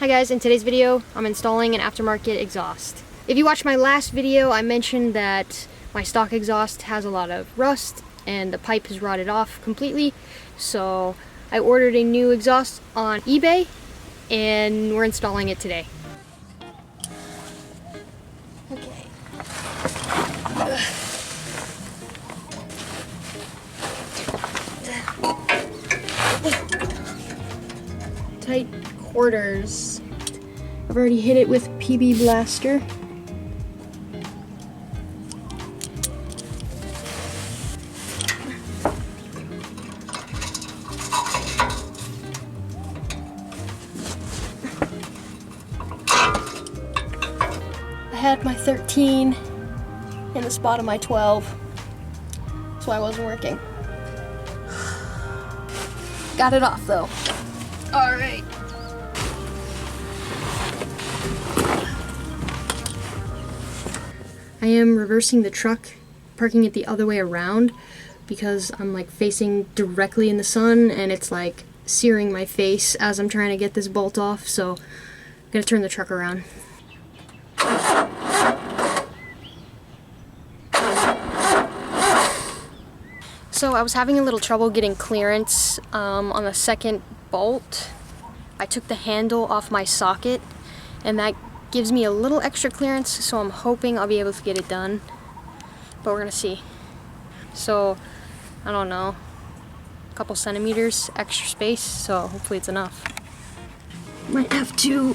Hi guys, in today's video I'm installing an aftermarket exhaust. If you watched my last video, I mentioned that my stock exhaust has a lot of rust and the pipe has rotted off completely, so I ordered a new exhaust on eBay and we're installing it today. Okay. Tight quarters. I've already hit it with PB Blaster. I had my 13 in the spot of my 12. That's why I wasn't working. Got it off though. All right. I am reversing the truck, parking it the other way around because I'm like facing directly in the sun and it's like searing my face as I'm trying to get this bolt off, so I'm gonna turn the truck around. So I was having a little trouble getting clearance on the second bolt. I took the handle off my socket and that gives me a little extra clearance, so I'm hoping I'll be able to get it done, but we're gonna see. So I don't know, a couple centimeters extra space, so hopefully it's enough. Might have to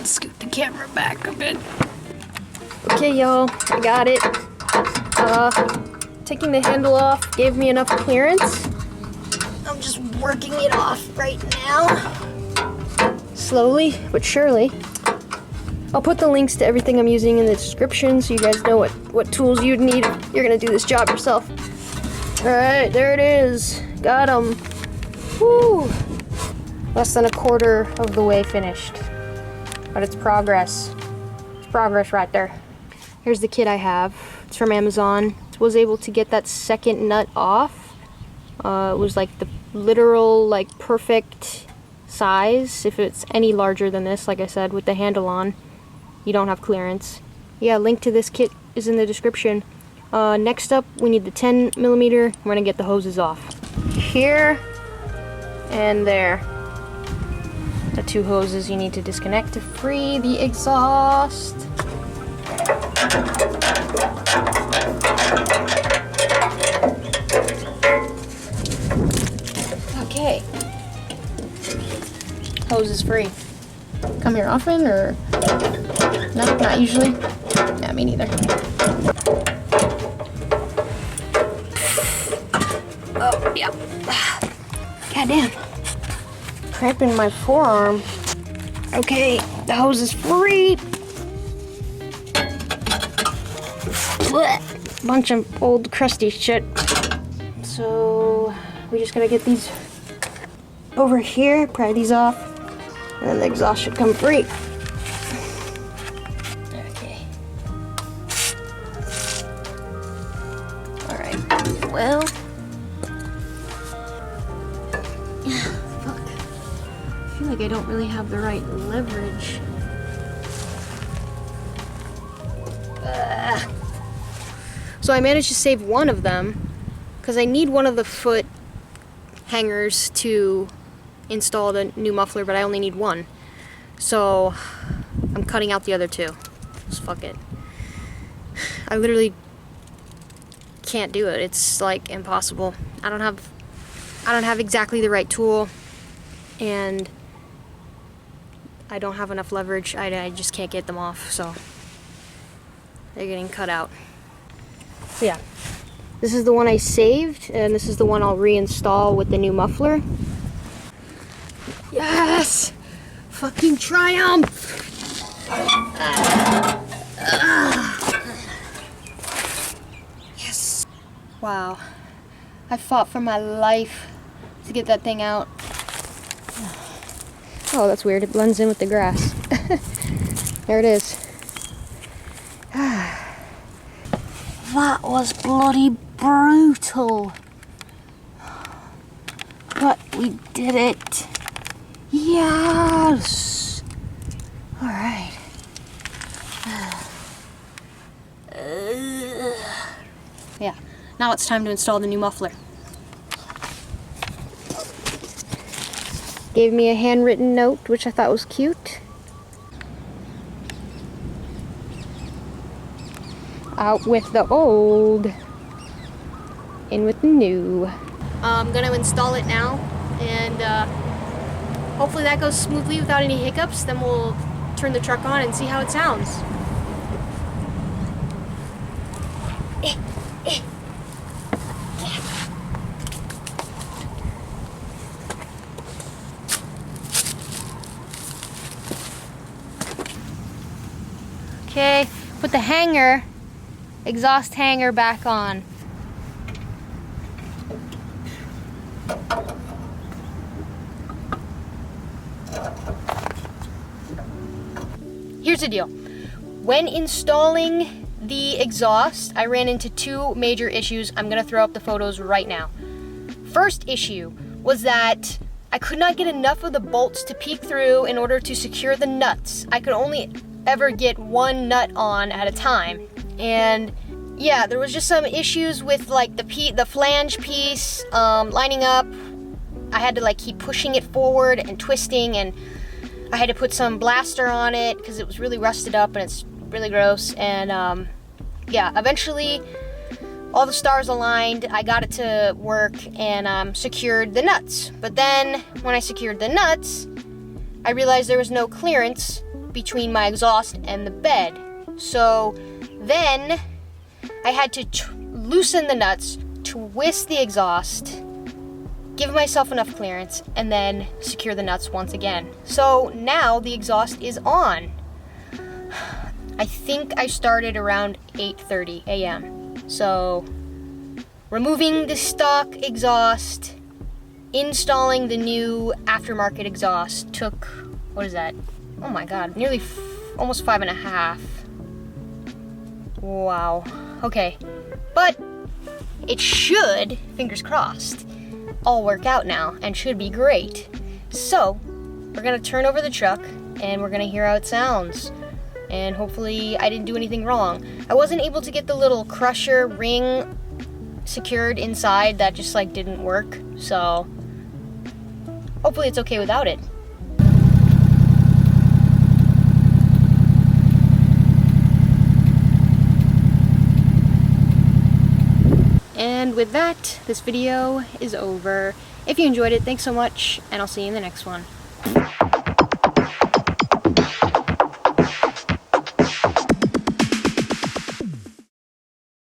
scoot the camera back a bit. Okay y'all, I got it. Taking the handle off gave me enough clearance. I'm just working it off right now. Slowly but surely. I'll put the links to everything I'm using in the description so you guys know what tools you'd need if you're gonna do this job yourself. Alright, there it is. Got 'em. Woo! Less than a quarter of the way finished. But it's progress. It's progress right there. Here's the kit I have. It's from Amazon. Was able to get that second nut off. It was like the literal, like perfect size. If it's any larger than this, like I said, with the handle on, you don't have clearance. Yeah, link to this kit is in the description. Next up, we need the 10mm. I'm gonna get the hoses off. Here and there. The two hoses you need to disconnect to free the exhaust. Okay. Hose is free. Come here often or no? Not usually? Yeah, me neither. Oh, yeah. Goddamn. Cramping my forearm. Okay, the hose is free. Blech. Bunch of old crusty shit. So we just gotta get these over here, pry these off, and then the exhaust should come free. Okay. Alright, well. Fuck. I feel like I don't really have the right leverage. So I managed to save one of them, because I need one of the foot hangers to install the new muffler, but I only need one. So I'm cutting out the other two. Just fuck it. I literally can't do it. It's like impossible. I don't have exactly the right tool, and I don't have enough leverage. I just can't get them off, so they're getting cut out. So yeah. This is the one I saved, and this is the one I'll reinstall with the new muffler. Yes! Fucking triumph! Yes! Wow. I fought for my life to get that thing out. Oh, that's weird. It blends in with the grass. There it is. That was bloody brutal. But we did it. Yes! Now it's time to install the new muffler. Gave me a handwritten note, which I thought was cute. Out with the old, in with the new. I'm gonna install it now, and hopefully that goes smoothly without any hiccups. Then we'll turn the truck on and see how it sounds. Okay, put the hanger, exhaust hanger back on. Here's the deal. When installing the exhaust, I ran into two major issues. I'm gonna throw up the photos right now. First issue was that I could not get enough of the bolts to peek through in order to secure the nuts. I could only ever get one nut on at a time. And yeah, there was just some issues with like the flange piece lining up. I had to like keep pushing it forward and twisting, and I had to put some blaster on it because it was really rusted up and it's really gross. And yeah, eventually all the stars aligned. I got it to work and secured the nuts. But then when I secured the nuts, I realized there was no clearance between my exhaust and the bed. So then I had to loosen the nuts, twist the exhaust, give myself enough clearance, and then secure the nuts once again. So now the exhaust is on. I think I started around 8:30 a.m. So removing the stock exhaust, installing the new aftermarket exhaust took, what is that? Oh my god, nearly almost 5.5. Wow. Okay. But it should, fingers crossed, all work out now and should be great. So we're gonna turn over the truck and we're gonna hear how it sounds. And hopefully I didn't do anything wrong. I wasn't able to get the little crusher ring secured inside. That just like didn't work. So hopefully it's okay without it. And with that, this video is over. If you enjoyed it, thanks so much, and I'll see you in the next one.